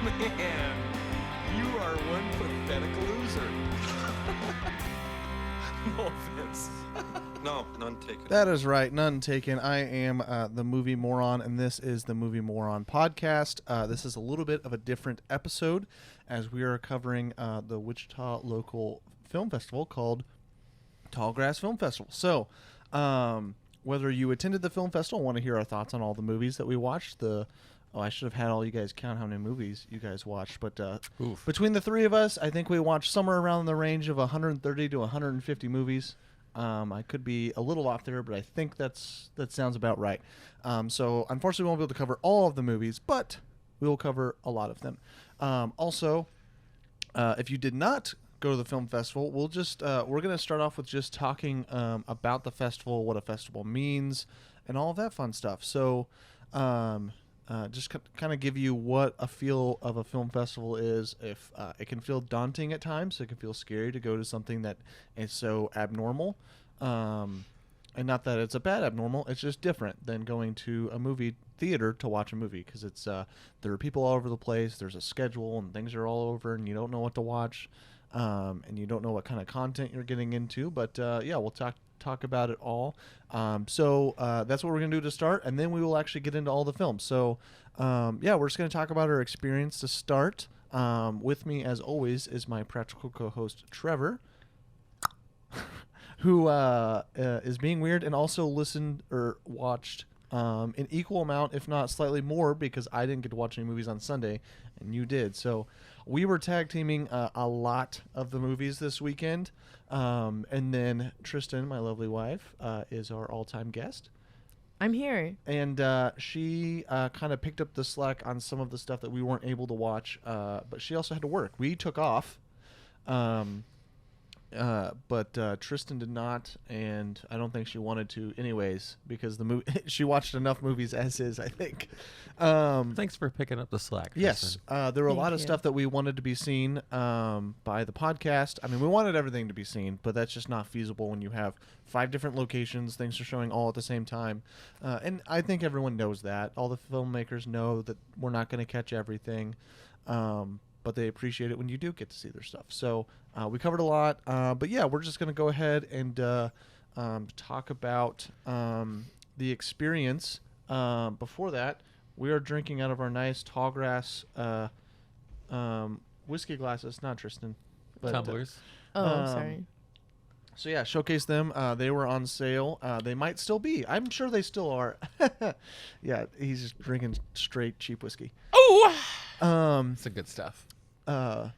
Man, you are one pathetic loser. No offense. No, none taken. That is right, none taken. I am the Movie Moron, and this is the Movie Moron podcast. This is a little bit of a different episode, as we are covering the Wichita local film festival called Tallgrass Film Festival. So, whether you attended the film festival and want to hear our thoughts on all the movies that we watched, I should have had all you guys count how many movies you guys watched, but between the three of us, I think we watched somewhere around the range of 130 to 150 movies. I could be a little off there, but I think that sounds about right. So unfortunately, we won't be able to cover all of the movies, but we will cover a lot of them. Also, if you did not go to the film festival, we're going to start off with just talking about the festival, what a festival means, and all of that fun stuff. So just kind of give you what a feel of a film festival is. If it can feel daunting at times, it can feel scary to go to something that is so abnormal. And not that it's a bad abnormal, it's just different than going to a movie theater to watch a movie, because it's there are people all over the place, there's a schedule, and things are all over, and you don't know what to watch, and you don't know what kind of content you're getting into. But yeah, we'll talk about it all. So that's what we're going to do to start, and then we will actually get into all the films. So yeah, we're just going to talk about our experience to start. With me, as always, is my practical co-host, Trevor, who is being weird and also listened or watched an equal amount, if not slightly more, because I didn't get to watch any movies on Sunday, and you did. So we were tag teaming a lot of the movies this weekend. And then Tristan, my lovely wife, is our all-time guest. I'm here. And she kind of picked up the slack on some of the stuff that we weren't able to watch, but she also had to work. We took off. But Tristan did not, and I don't think she wanted to anyways, because she watched enough movies as is, I think. Thanks for picking up the slack, yes, Tristan. there were a lot of stuff that we wanted to be seen by the podcast. I mean, we wanted everything to be seen, but that's just not feasible when you have 5 different locations, things are showing all at the same time. And I think everyone knows that. All the filmmakers know that we're not going to catch everything. But they appreciate it when you do get to see their stuff. So we covered a lot. But yeah, we're just going to go ahead and talk about the experience. Before that, we are drinking out of our nice Tallgrass whiskey glasses. Not Tristan. But, Tumblers. Sorry. So yeah, showcase them. They were on sale. They might still be. I'm sure they still are. Yeah, he's just drinking straight cheap whiskey. Oh! It's the good stuff. But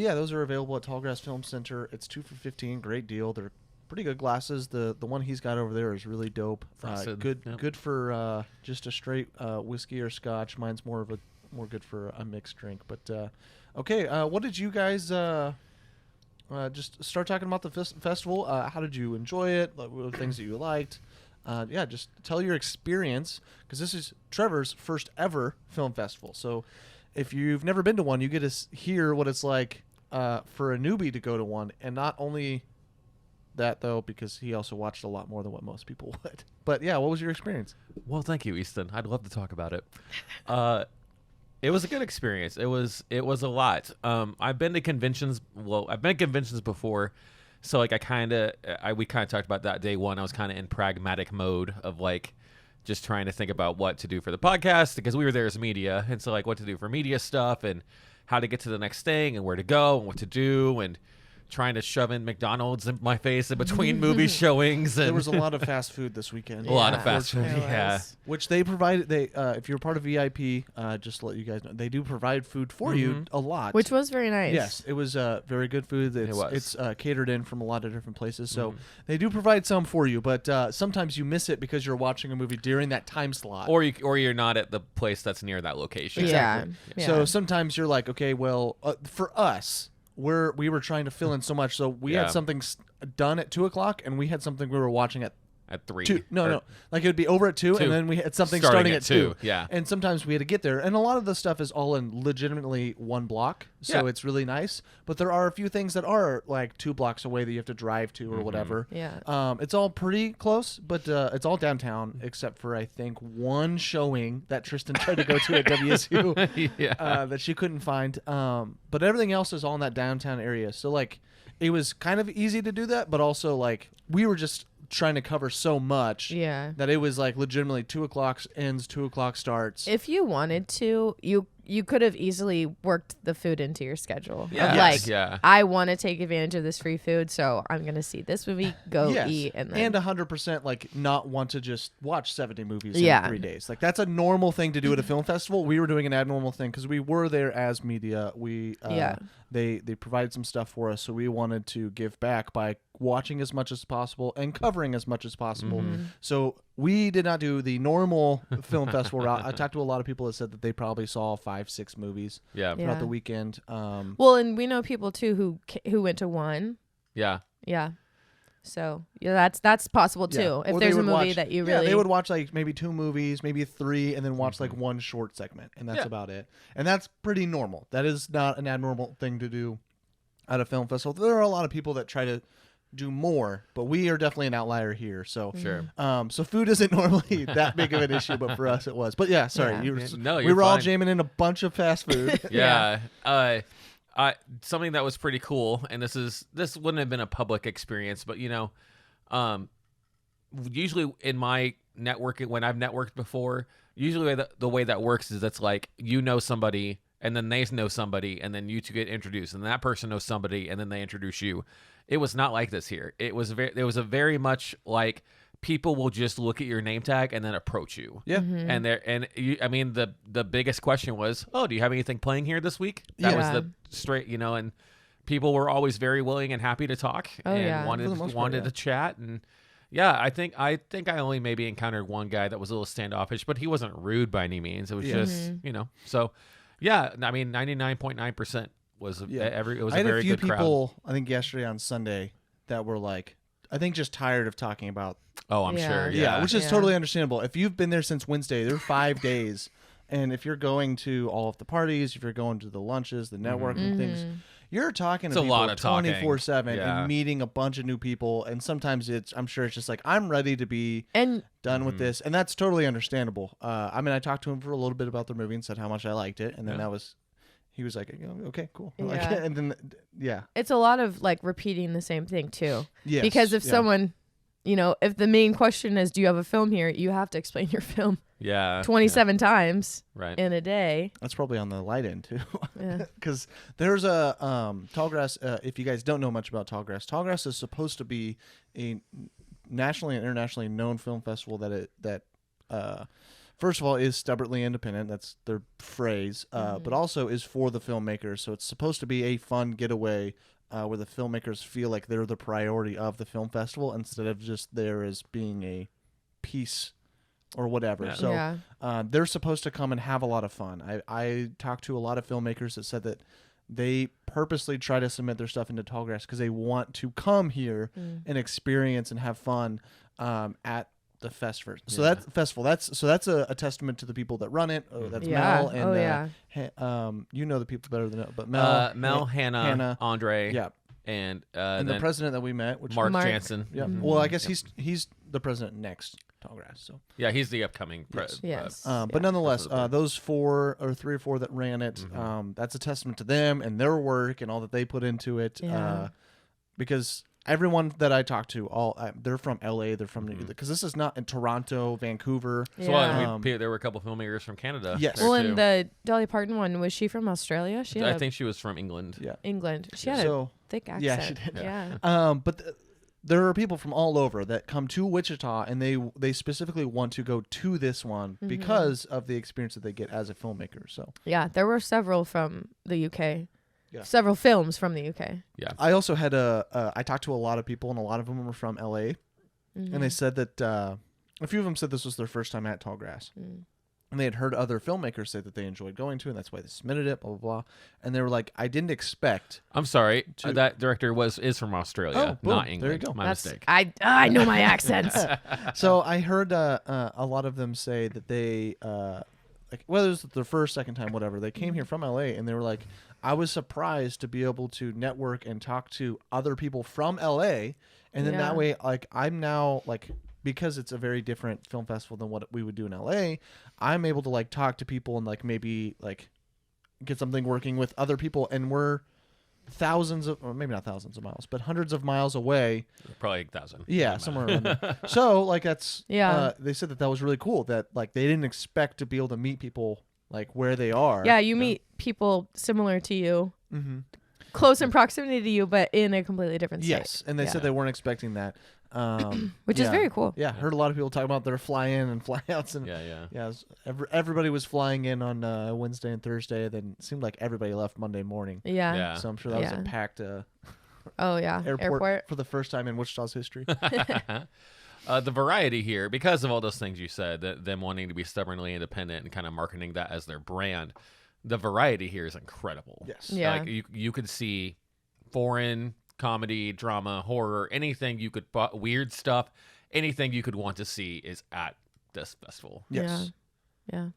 yeah, those are available at Tallgrass Film Center. It's 2 for $15. Great deal. They're pretty good glasses. The one he's got over there is really dope. Good for just a straight whiskey or scotch. Mine's more good for a mixed drink. But okay, what did you guys just start talking about the festival? How did you enjoy it? What were the things that you liked? Yeah, just tell your experience, because this is Trevor's first ever film festival. So if you've never been to one, you get to hear what it's like for a newbie to go to one. And not only that, though, because he also watched a lot more than what most people would. But yeah, what was your experience? Well, thank you, Easton. I'd love to talk about it. It was a good experience. It was a lot. I've been to conventions. Well, I've been to conventions before. So like we kind of talked about that day one. I was kind of in pragmatic mode of like just trying to think about what to do for the podcast, because we were there as media, and so like what to do for media stuff and how to get to the next thing and where to go and what to do, and trying to shove in McDonald's in my face in between movie showings. And There was a lot of fast food this weekend. A lot of fast food, There yeah. was. Which they provided. If you're part of VIP, just to let you guys know, they do provide food for you a lot. Which was very nice. Yes, it was very good food. was. It's catered in from a lot of different places, so they do provide some for you. But sometimes you miss it because you're watching a movie during that time slot, Or you're not at the place that's near that location. Yeah. Exactly. So sometimes you're like, okay, well, for us, we were trying to fill in so much, so we had something done at 2:00, and we had something we were watching at at 3. No. Like it would be over at 2, 2. and then we had something starting at 2. Yeah. And sometimes we had to get there. And a lot of the stuff is all in legitimately one block. So it's really nice. But there are a few things that are like 2 blocks away that you have to drive to or whatever. Yeah. It's all pretty close, but it's all downtown except for, I think, one showing that Tristan tried to go to at WSU that she couldn't find. But everything else is all in that downtown area. So, like, it was kind of easy to do that, but also, like, we were just trying to cover so much that it was, like, legitimately 2 o'clock ends, 2 o'clock starts. If you wanted to, you could have easily worked the food into your schedule. Yeah. Like, I want to take advantage of this free food, so I'm going to see this movie, go eat, and then... And 100%, like, not want to just watch 70 movies in 3 days. Like, that's a normal thing to do at a film festival. We were doing an abnormal thing because we were there as media. They provided some stuff for us, so we wanted to give back by watching as much as possible and covering as much as possible. So we did not do the normal film festival route. I talked to a lot of people that said that they probably saw 5-6 movies throughout the weekend. Well, and we know people too who went to one. Yeah. Yeah. So that's possible too. If there's a movie that you really they would watch like maybe 2 movies, maybe 3, and then watch like one short segment, and that's about it. And that's pretty normal. That is not an abnormal thing to do at a film festival. There are a lot of people that try to do more, but we are definitely an outlier here. So so food isn't normally that big of an issue, but for us it was. But yeah, sorry, we were all jamming in a bunch of fast food. Something that was pretty cool, and this wouldn't have been a public experience, but usually in my networking, when I've networked before, usually the way that works is it's like somebody, and then they know somebody, and then you two get introduced, and that person knows somebody, and then they introduce you. It was not like this here. It was a very much like people will just look at your name tag and then approach you. Yeah. And the biggest question was, "Oh, do you have anything playing here this week?" That was the straight, and people were always very willing and happy to talk and wanted to chat. And I think I only maybe encountered one guy that was a little standoffish, but he wasn't rude by any means. It was just, so 99.9% was it was I a very good crowd. had a few people, I think yesterday on Sunday, that were like, I think just tired of talking about. Oh, I'm sure. Yeah, which is totally understandable. If you've been there since Wednesday, there are 5 days, and if you're going to all of the parties, if you're going to the lunches, the networking things, you're talking to people 24/7 and meeting a bunch of new people. And sometimes I'm sure it's just like, I'm ready to be done with this, and that's totally understandable. I talked to him for a little bit about the movie and said how much I liked it, and then he was like, okay, cool. Like, and then, it's a lot of like repeating the same thing too. Yes. Because if someone, if the main question is, do you have a film here? You have to explain your film 27 times in a day. That's probably on the light end too. Because there's a Tallgrass, if you guys don't know much about Tallgrass is supposed to be a nationally and internationally known film festival that first of all, is stubbornly independent. That's their phrase. But also is for the filmmakers. So it's supposed to be a fun getaway where the filmmakers feel like they're the priority of the film festival instead of just there as being a piece or whatever. Yeah. So they're supposed to come and have a lot of fun. I talked to a lot of filmmakers that said that they purposely try to submit their stuff into Tallgrass because they want to come here and experience and have fun at the festival. So that's festival. That's a testament to the people that run it. That's Mel and the people better than it, but Mel, Hannah, Andre, and then the president that we met, which Mark Jansen. Yeah. Well, I guess he's the president next Tallgrass. So he's the upcoming president. But nonetheless, those 4 or 3 or 4 that ran it, that's a testament to them and their work and all that they put into it. Because everyone that I talked to, they're from LA, they're from New York, because this is not in Toronto, Vancouver. So there were a couple filmmakers from Canada. Yes. Well, and the Dolly Parton one, was she from Australia? I think she was from England. Yeah. England. She had a thick accent. Yeah, she did. Yeah. But there are people from all over that come to Wichita, and they specifically want to go to this one because of the experience that they get as a filmmaker. So there were several from the UK. Yeah. Several films from the UK. Yeah. I also had I talked to a lot of people, and a lot of them were from LA, and they said that a few of them said this was their first time at Tallgrass. And they had heard other filmmakers say that they enjoyed going to, and that's why they submitted it, blah, blah, blah. And they were like, I didn't expect. I'm sorry. That director is from Australia, boom, not England. there you go. My mistake. I know my accents. So I heard a lot of them say that they, whether it was the first, second time, whatever, they came here from LA, and they were like, I was surprised to be able to network and talk to other people from LA. And then that way, like, I'm now, like, because it's a very different film festival than what we would do in LA, I'm able to like talk to people and like maybe like get something working with other people, and we're maybe not thousands of miles, but hundreds of miles away. Probably 1,000. Yeah, somewhere around there. So like that's they said that was really cool, that like they didn't expect to be able to meet people like where they are. Yeah, you meet people similar to you, close in proximity to you, but in a completely different state. Yes, and they said they weren't expecting that. Which is very cool. Yeah, heard a lot of people talk about their fly in and fly outs, and everybody was flying in on Wednesday and Thursday. Then it seemed like everybody left Monday morning. Yeah. So I'm sure that was a packed airport for the first time in Wichita's history. The variety here, because of all those things you said, them wanting to be stubbornly independent and kind of marketing that as their brand, the variety here is incredible. Yes. Yeah. Like you could see foreign comedy, drama, horror, anything you could, weird stuff, anything you could want to see is at this festival. Yes. Yeah.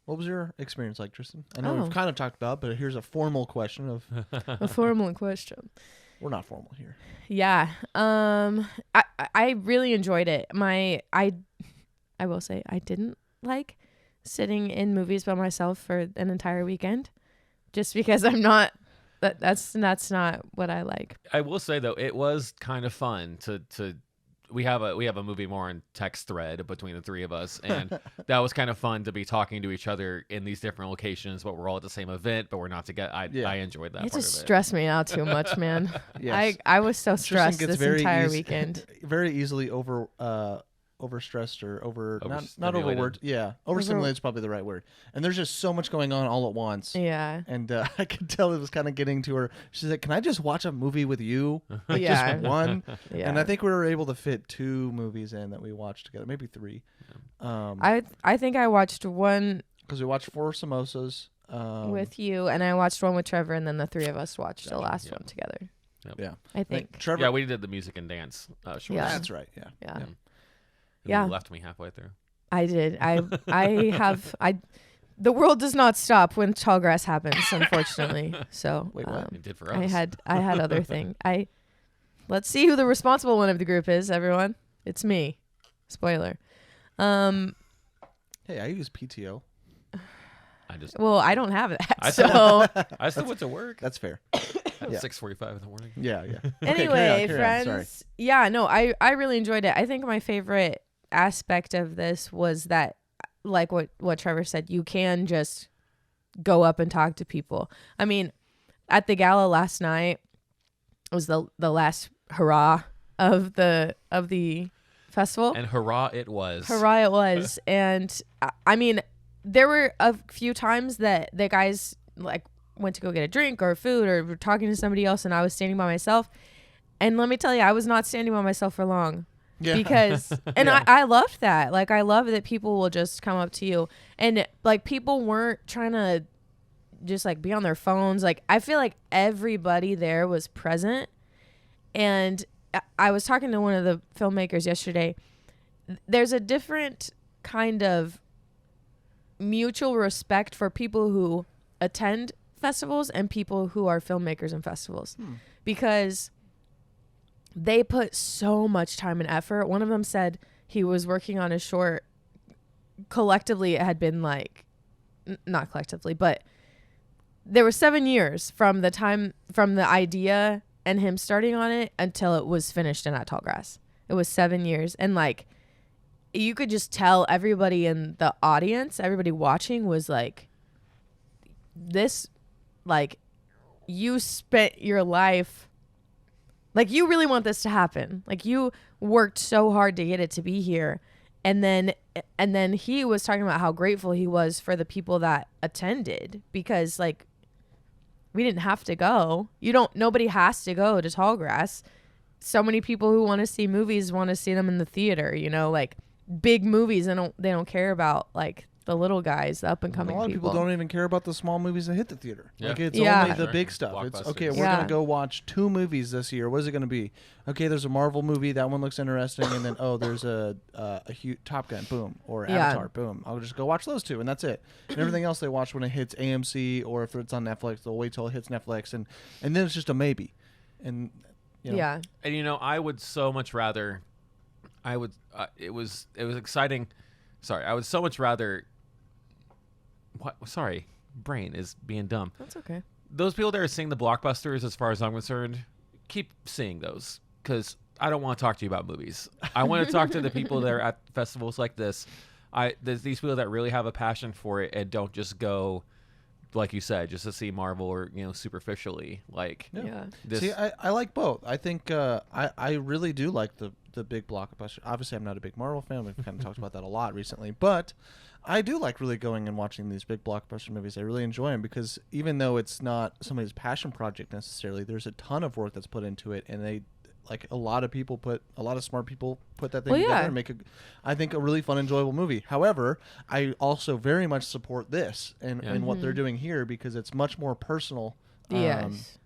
What was your experience like, Tristan? I know we've kind of talked about, but here's a formal question of. A formal question. We're not formal here. Yeah. I really enjoyed it. I will say I didn't like sitting in movies by myself for an entire weekend, just because I'm not. That's not what I like. I will say though, it was kind of fun to we have a movie Moron text thread between the three of us, and that was kind of fun to be talking to each other in these different locations, but we're all at the same event, but we're not together. I enjoyed that part of it. It just stressed me out too much, man. Yes. I was so stressed this entire weekend. Very easily overstressed or not overworked. Yeah, overstimulated is probably the right word. And there's just so much going on all at once. Yeah. And I could tell it was kind of getting to her. She's like, "Can I just watch a movie with you? Like just one?" Yeah. And I think we were able to fit 2 movies in that we watched together, maybe 3. I think I watched one because we watched 4 samosas with you, and I watched one with Trevor, and then the 3 of us watched the last one together. Yep. Yeah, I think. Trevor. Yeah, we did the music and dance. Short. Yeah. That's right. Yeah. You left me halfway through. I did. The world does not stop when Tallgrass happens, unfortunately. So Wait, what? It did for us. I had other thing. Let's see who the responsible one of the group is, everyone. It's me. Spoiler. Hey, I use PTO. I don't have that. I still went to work. That's fair. 6:45 in the morning. Yeah. Anyway, carry friends. on. Sorry. Yeah, no, I really enjoyed it. I think my favorite aspect of this was that, like what Trevor said, you can just go up and talk to people. I mean, at the gala last night was the last hurrah of the festival. And hurrah it was. Hurrah it was. And I mean, there were a few times that the guys like went to go get a drink or food or were talking to somebody else, and I was standing by myself. And let me tell you, I was not standing by myself for long. Yeah. Because, and I loved that. Like, I love that people will just come up to you, and like people weren't trying to just like be on their phones. Like, I feel like everybody there was present. And I was talking to one of the filmmakers yesterday. There's a different kind of mutual respect for people who attend festivals and people who are filmmakers in festivals, because they put so much time and effort. One of them said he was working on a short. Collectively, it had been like, not collectively, but there were 7 years from the idea and him starting on it until it was finished in at Tallgrass. It was 7 years. And like, you could just tell everybody in the audience, everybody watching was like, this, like, you spent your life, like, you really want this to happen. Like, you worked so hard to get it to be here. And then he was talking about how grateful he was for the people that attended, because like, we didn't have to go. Nobody has to go to Tallgrass. So many people who want to see movies want to see them in the theater, you know, like, big movies and they don't care about like the little guys, the up and coming A lot of people don't even care about the small movies that hit the theater. Yeah. Like it's Yeah. only the Sure. big stuff. It's okay. Blockbusters. We're Yeah. gonna go watch 2 movies this year. What is it gonna be? Okay, there's a Marvel movie. That one looks interesting, and then there's a huge Top Gun. Boom. Or Yeah. Avatar. Boom. I'll just go watch those 2, and that's it. And everything else they watch when it hits AMC or if it's on Netflix, they'll wait till it hits Netflix, and then it's just a maybe. And you know, Yeah. And I would so much rather. It was exciting. Sorry, I would so much rather. What? Sorry, brain is being dumb. That's okay. Those people that are seeing the blockbusters, as far as I'm concerned, keep seeing those because I don't want to talk to you about movies. I want to talk to the people that are at festivals like this. There's these people that really have a passion for it and don't just go, like you said, just to see Marvel or superficially. Like, Yeah. this. See, I like both. I think I really do like the big blockbuster. Obviously, I'm not a big Marvel fan. We've kind of talked about that a lot recently, but I do like really going and watching these big blockbuster movies. I really enjoy them because even though it's not somebody's passion project necessarily, there's a ton of work that's put into it, and a lot of smart people put that thing Well, together yeah. and make I think a really fun, enjoyable movie. However, I also very much support this and what they're doing here because it's much more personal. Yes.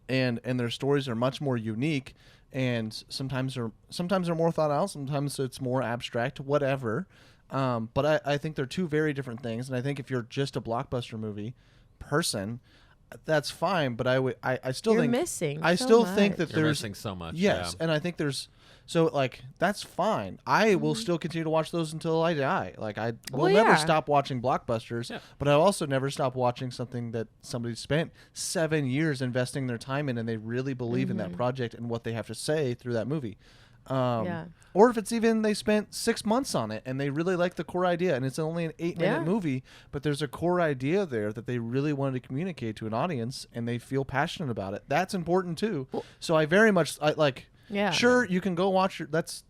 And their stories are much more unique, and sometimes they're more thought out, sometimes it's more abstract, whatever. But I think they're 2 very different things, and I think if you're just a blockbuster movie person, that's fine. But I still You're think missing I so still think that much. You're there's missing so much. yes, Yeah. and I think there's that's fine. I will still continue to watch those until I die. Like I will Well, never yeah. stop watching blockbusters, Yeah. but I also never stop watching something that somebody spent 7 years investing their time in, and they really believe in that project and what they have to say through that movie. Yeah. Or if it's even they spent 6 months on it and they really like the core idea, and it's only an 8-minute Yeah. movie, but there's a core idea there that they really wanted to communicate to an audience, and they feel passionate about it. That's important too. So I very much Yeah. Sure, you can go watch that's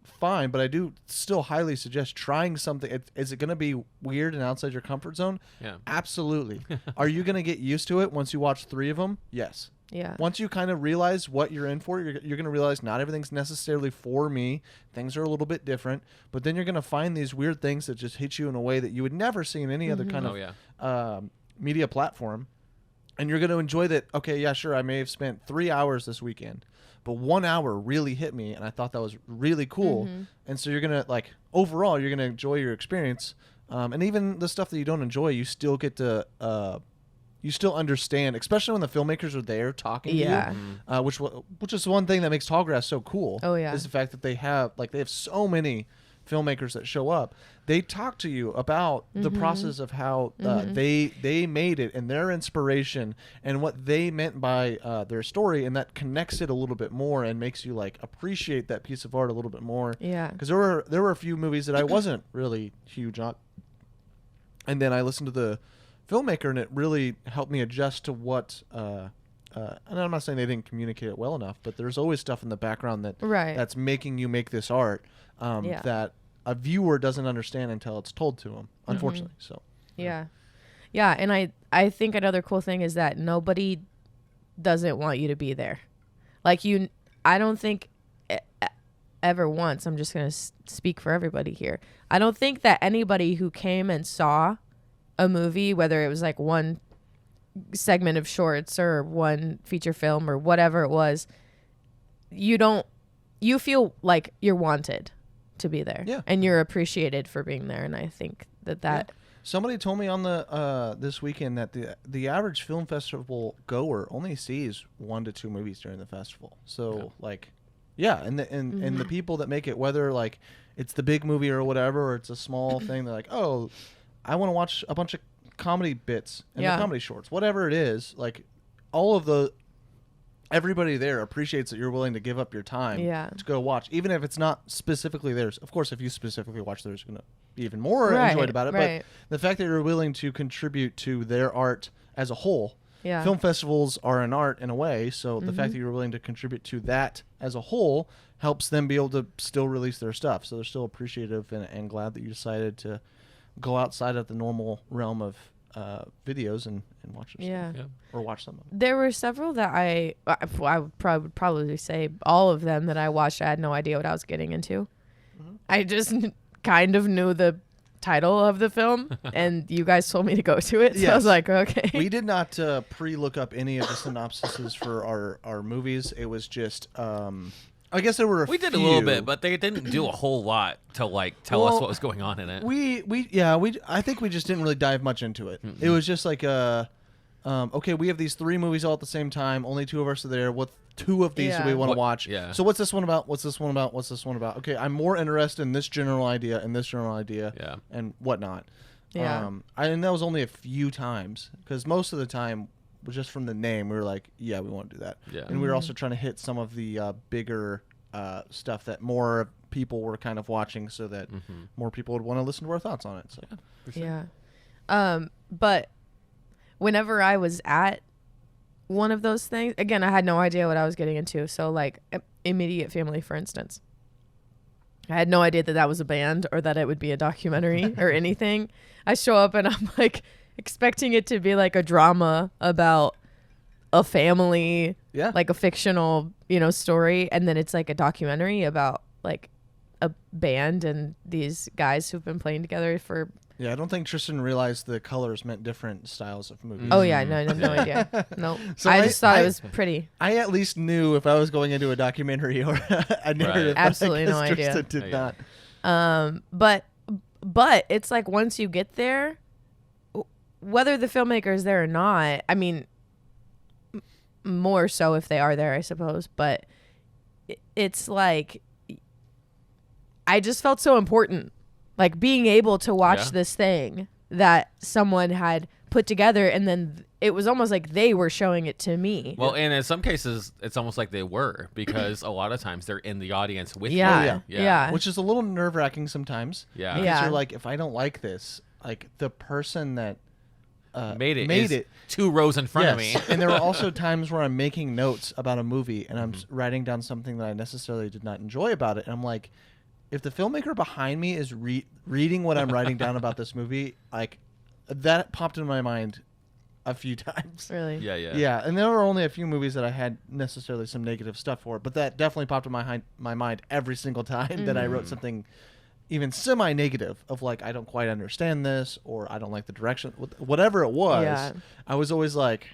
fine, but I do still highly suggest trying something. Is it going to be weird and outside your comfort zone? Yeah. Absolutely. Are you going to get used to it once you watch 3 of them? Yes. Yeah. Once you kind of realize what you're in for, you're going to realize not everything's necessarily for me. Things are a little bit different, but then you're going to find these weird things that just hit you in a way that you would never see in any other kind of media platform. And you're going to enjoy that. Okay, yeah, sure, I may have spent 3 hours this weekend, but 1 hour really hit me, and I thought that was really cool. And so you're going to, overall, you're going to enjoy your experience. And even the stuff that you don't enjoy, you still get to... you still understand, especially when the filmmakers are there talking Yeah. to you, which is one thing that makes Tallgrass so cool. Oh, yeah. Is the fact that they have so many filmmakers that show up. They talk to you about the process of how they made it and their inspiration and what they meant by their story, and that connects it a little bit more and makes you appreciate that piece of art a little bit more. Yeah. Because there were a few movies that I wasn't really huge on, and then I listened to the filmmaker, and it really helped me adjust to what and I'm not saying they didn't communicate it well enough, but there's always stuff in the background that's making you make this art that a viewer doesn't understand until it's told to them, unfortunately. So Yeah. Yeah, and I think another cool thing is that nobody doesn't want you to be there. I don't think ever once, I'm just going to speak for everybody here. I don't think that anybody who came and saw a movie, whether it was one segment of shorts or one feature film or whatever it was, you feel like you're wanted to be there. Yeah. And you're appreciated for being there. And I think that somebody told me on the this weekend that the average film festival goer only sees 1 to 2 movies during the festival. So and the people that make it, whether it's the big movie or whatever, or it's a small thing, they're like, oh, I want to watch a bunch of comedy bits and the comedy shorts, whatever it is. All of everybody there appreciates that you're willing to give up your time to go watch, even if it's not specifically theirs. Of course, if you specifically watch theirs, you're going to be even more enjoyed about it. But the fact that you're willing to contribute to their art as a whole, film festivals are an art in a way. So the fact that you're willing to contribute to that as a whole helps them be able to still release their stuff. So they're still appreciative and glad that you decided to go outside of the normal realm of videos and watch their stuff. Or watch some of them. There were several that I would probably say all of them that I watched. I had no idea what I was getting into. I just kind of knew the title of the film, and you guys told me to go to it, so I was Yes. like, okay. We did not pre-look up any of the synopsises for our movies. It was just, I guess there were We did a little bit, but they didn't do a whole lot to like tell us Well, what was going on in it. I think we just didn't really dive much into it. Mm-mm. It was just like okay, we have these 3 movies all at the same time. Only 2 of us are there. What 2 of these do we want to What- watch? yeah. So what's this one about? What's this one about? What's this one about? Okay, I'm more interested in this general idea and this general idea Yeah. and whatnot. Yeah. And that was only a few times because most of the time, just from the name, we were like, yeah, we want to do that. Yeah. And we were also trying to hit some of the bigger stuff that more people were kind of watching, so that more people would want to listen to our thoughts on it. So Yeah. But whenever I was at one of those things, again, I had no idea what I was getting into. So like Immediate Family, for instance, I had no idea that that was a band or that it would be a documentary or anything. I show up and I'm like expecting it to be like a drama about a family, yeah, like a fictional, story. And then it's like a documentary about like a band and these guys who've been playing together for. yeah. I don't think Tristan realized the colors meant different styles of movies. Oh yeah, no idea. No, So I just thought I- it was pretty. I at least knew if I was going into a documentary or a narrative. but I Absolutely no guess idea. Tristan did Yeah. not. But it's like once you get there, whether the filmmaker is there or not, I mean, more so if they are there, I suppose. But it's like I just felt so important, like being able to watch Yeah. this thing that someone had put together, and then it was almost like they were showing it to me. Well, and in some cases, it's almost like they were, because a lot of times they're in the audience with Yeah. you. Yeah. Which is a little nerve-wracking sometimes. Yeah. Because Yeah. you're like, if I don't like this, like the person that Made it. made is it. 2 rows in front of me. And there were also times where I'm making notes about a movie and I'm Mm-hmm. writing down something that I necessarily did not enjoy about it. And I'm like, if the filmmaker behind me is reading what I'm writing down about this movie, like that popped in my mind a few times. Really? Yeah, yeah. Yeah, and there were only a few movies that I had necessarily some negative stuff for, but that definitely popped in my mind every single time that I wrote something even semi-negative of like, I don't quite understand this, or I don't like the direction, whatever it was. Yeah. I was always like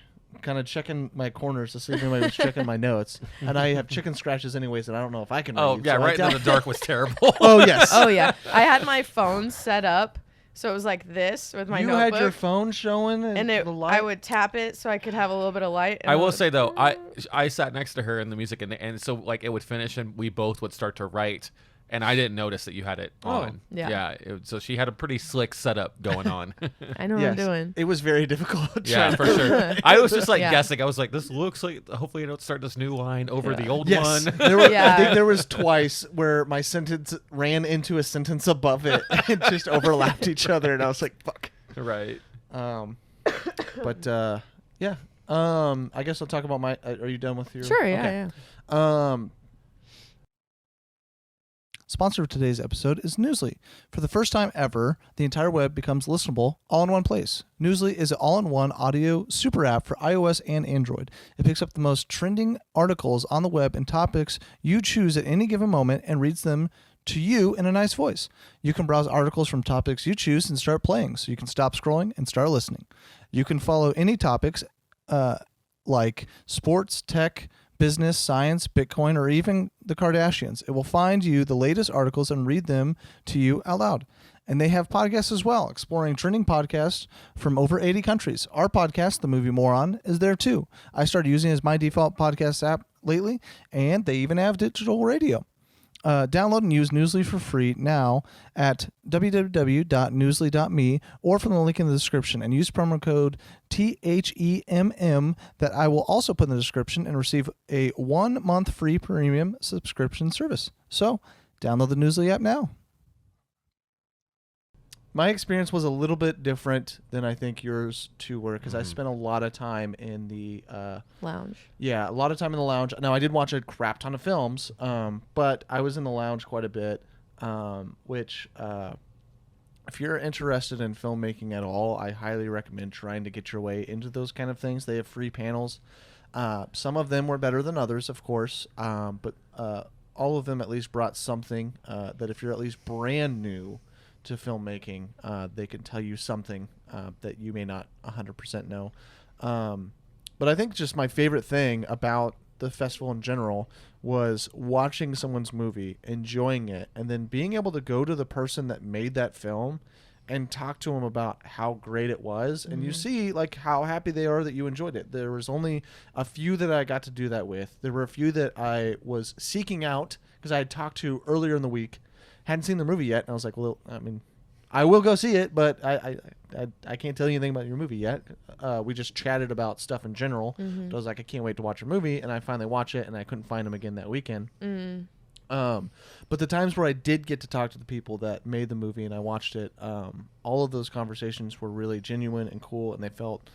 kind of checking my corners to see if anybody was checking my notes, and I have chicken scratches anyways, and I don't know if I can Oh, read. yeah, so I right in the doubt- dark was terrible. Oh, yes. Oh yeah, I had my phone set up so it was like this with my you notebook. had your phone showing and the light? I would tap it so I could have a little bit of light. and I it will would- say though, I sat next to her in the music, and so like it would finish, and we both would start to write, and I didn't notice that you had it on. Yeah. So she had a pretty slick setup going on. I know what I'm doing. It was very difficult. Yeah, trying for to- sure. I was just like Yeah. guessing. I was like, this looks like hopefully I don't start this new line over the old Yes, one. there were, Yeah. I think there was twice where my sentence ran into a sentence above it and just overlapped each other, and I was like, "Fuck." Right. But yeah. I guess I'll talk about my. Are you done with your? Sure, yeah, yeah. Sponsor of today's episode is Newsly. For the first time ever, the entire web becomes listenable all in one place. Newsly is an all-in-one audio super app for iOS and Android. It picks up the most trending articles on the web and topics you choose at any given moment and reads them to you in a nice voice. You can browse articles from topics you choose and start playing, so you can stop scrolling and start listening. You can follow any topics like sports, tech, business, science, Bitcoin, or even the Kardashians. It will find you the latest articles and read them to you out loud. And they have podcasts as well, exploring trending podcasts from over 80 countries. Our podcast, The Movie Moron, is there too. I started using it as my default podcast app lately, and they even have digital radio. Download and use Newsly for free now at www.newsly.me or from the link in the description, and use promo code THEMM that I will also put in the description and receive a 1-month free premium subscription service. So download the Newsly app now. My experience was a little bit different than I think yours too were, because I spent a lot of time in the Lounge. yeah, a lot of time in the lounge. Now, I did watch a crap ton of films, but I was in the lounge quite a bit, which, if you're interested in filmmaking at all, I highly recommend trying to get your way into those kind of things. They have free panels. Some of them were better than others, of course, but all of them at least brought something that if you're at least brand new to filmmaking, they can tell you something that you may not 100% know. But I think just my favorite thing about the festival in general was watching someone's movie, enjoying it, and then being able to go to the person that made that film and talk to them about how great it was. And you see like how happy they are that you enjoyed it. There was only a few that I got to do that with. There were a few that I was seeking out because I had talked to earlier in the week, hadn't seen the movie yet, and I was like, well, I mean, I will go see it, but I can't tell you anything about your movie yet. We just chatted about stuff in general. I was like, I can't wait to watch your movie, and I finally watch it, and I couldn't find him again that weekend. But the times where I did get to talk to the people that made the movie and I watched it, all of those conversations were really genuine and cool, and they felt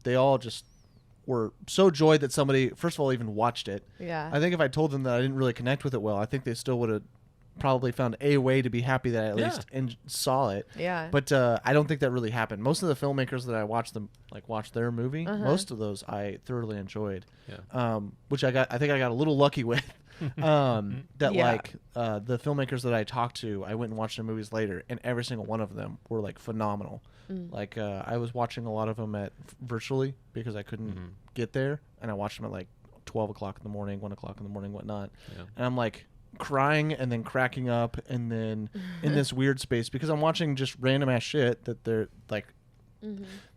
they all just were so joyed that somebody, first of all, even watched it. Yeah. I think if I told them that I didn't really connect with it well, I think they still would have probably found a way to be happy that I at least saw it. Yeah. But I don't think that really happened. Most of the filmmakers that I watched them watch their movie, most of those I thoroughly enjoyed. Yeah. Which I think I got a little lucky with. The filmmakers that I talked to, I went and watched their movies later, and every single one of them were like phenomenal. Like I was watching a lot of them virtually because I couldn't get there, and I watched them at like 12 o'clock in the morning, 1 o'clock in the morning, whatnot. Yeah. And I'm like crying and then cracking up and then in this weird space because I'm watching just random ass shit that they're like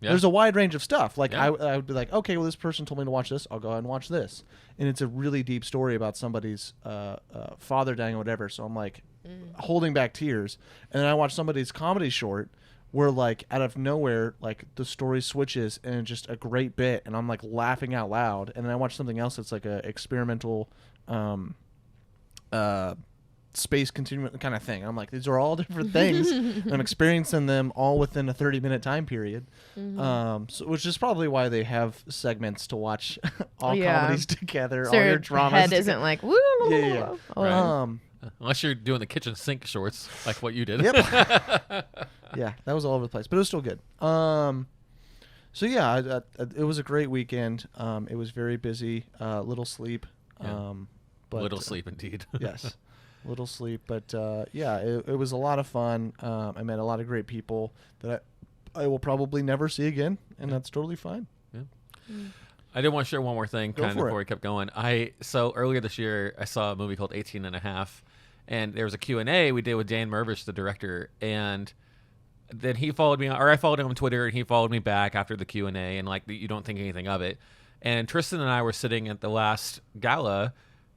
there's a wide range of stuff. Like I would be like, okay, well, this person told me to watch this, I'll go ahead and watch this, and it's a really deep story about somebody's father dying or whatever, so I'm like holding back tears. And then I watch somebody's comedy short where like out of nowhere like the story switches and it's just a great bit and I'm like laughing out loud. And then I watch something else that's like a experimental space continuum kind of thing. I'm like, these are all different things. I'm experiencing them all within a 30-minute time period. Which is probably why they have segments to watch all comedies together, so all your dramas. Head isn't like woo. Right. Unless you're doing the kitchen sink shorts like what you did. Yep. Yeah, that was all over the place, but it was still good. So yeah, it was a great weekend. It was very busy. Little sleep. But little sleep indeed. Yes, little sleep. But it was a lot of fun. I met a lot of great people that I will probably never see again, and that's totally fine. Yeah. I did want to share one more thing kind of before we kept going. So earlier this year, I saw a movie called 18 and a Half, and there was a Q&A we did with Dan Mervish, the director, and then he followed me, or I followed him on Twitter, and he followed me back after the Q&A, and like, you don't think anything of it. And Tristan and I were sitting at the last gala,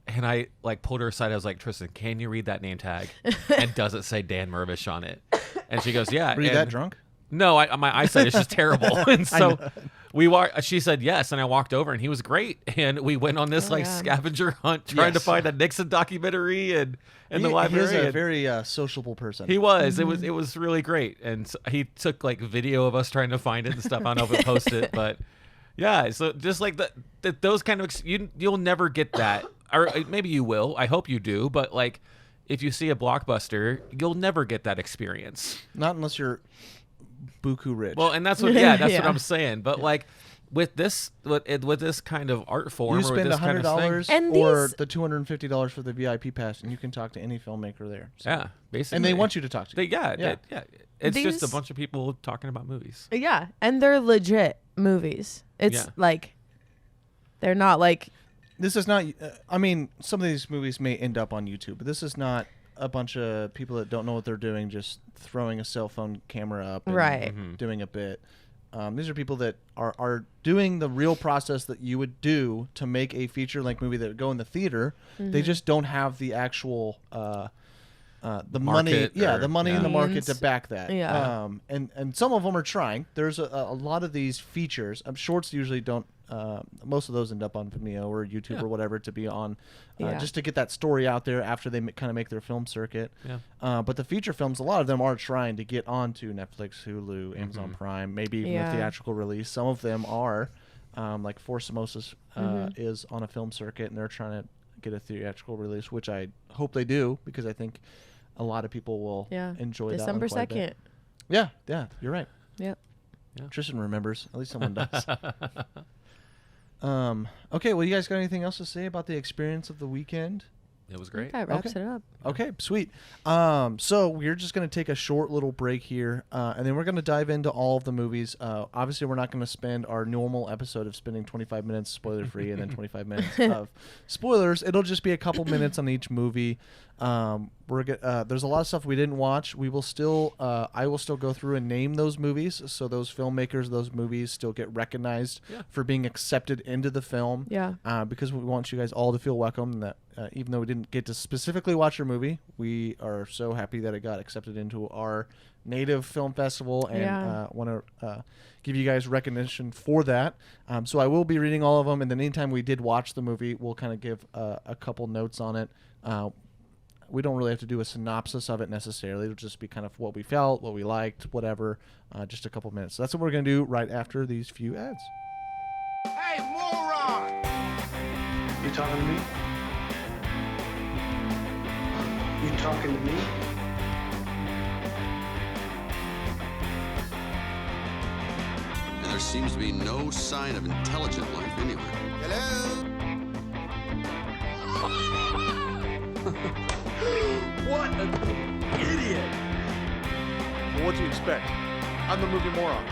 and I like pulled her aside. I was like, Tristan, can you read that name tag? And does it say Dan Mervish on it? And she goes, yeah. Were you that drunk? No, my eyesight is just terrible. And so she said yes, and I walked over, and he was great. And we went on this scavenger hunt trying to find a Nixon documentary and the library. He's a very sociable person. He was. It was really great. And so he took like video of us trying to find it and stuff. I don't know if we post it, but yeah. So just like those kind of you'll never get that, or maybe you will. I hope you do. But like, if you see a blockbuster, you'll never get that experience. Not unless you're buku rich. Well, and that's what what I'm saying. But like with this kind of art form, you spend or with this $100 kind of or the $250 for the VIP pass, and you can talk to any filmmaker there. So. Yeah, basically, and they want you to talk to. It's just a bunch of people talking about movies. Yeah, and they're legit movies. It's like they're not like. This is not. I mean, some of these movies may end up on YouTube, but this is not a bunch of people that don't know what they're doing, just throwing a cell phone camera up and doing a bit. These are people that are doing the real process that you would do to make a feature-length movie that would go in the theater. They just don't have the actual the money, the money in the market to back that. Yeah. And some of them are trying. There's a lot of these features. Shorts usually don't. Most of those end up on Vimeo or YouTube or whatever to be on, just to get that story out there after they kind of make their film circuit. Yeah. But the feature films, a lot of them are trying to get onto Netflix, Hulu, Amazon Prime, maybe even a theatrical release. Some of them are, like Force Osmosis is on a film circuit, and they're trying to get a theatrical release, which I hope they do, because I think a lot of people will enjoy December that one quite a 2nd. bit. Yeah, you're right. Yep. Yeah. Tristan remembers. At least someone does. Okay, well, you guys got anything else to say about the experience of the weekend? It was great. That wraps it up. Okay, sweet. So we're just going to take a short little break here, and then we're going to dive into all of the movies. Obviously, we're not going to spend our normal episode of spending 25 minutes spoiler-free and then 25 minutes of spoilers. It'll just be a couple minutes on each movie. There's a lot of stuff we didn't watch. We will still, I will still go through and name those movies, so those filmmakers, those movies still get recognized for being accepted into the film. Yeah. Because we want you guys all to feel welcome, and that even though we didn't get to specifically watch your movie, we are so happy that it got accepted into our native film festival, and want to give you guys recognition for that. So I will be reading all of them, and then anytime we did watch the movie, we'll kind of give a couple notes on it. We don't really have to do a synopsis of it necessarily. It'll just be kind of what we felt, what we liked, whatever, just a couple minutes. So that's what we're going to do right after these few ads. Hey, moron! You talking to me? You talking to me? And there seems to be no sign of intelligent life anywhere. Hello? What an idiot! Well, what do you expect? I'm the movie moron.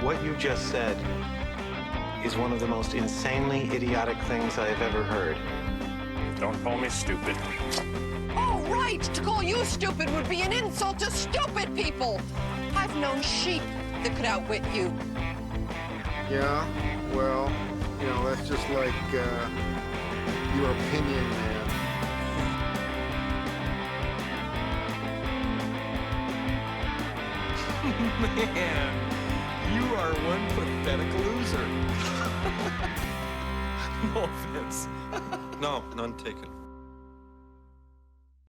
What you just said is one of the most insanely idiotic things I have ever heard. Don't call me stupid. Oh, right! To call you stupid would be an insult to stupid people! I've known sheep that could outwit you. Yeah, well, you know, that's just like your opinion, man. Man, you are one pathetic loser. No, none taken.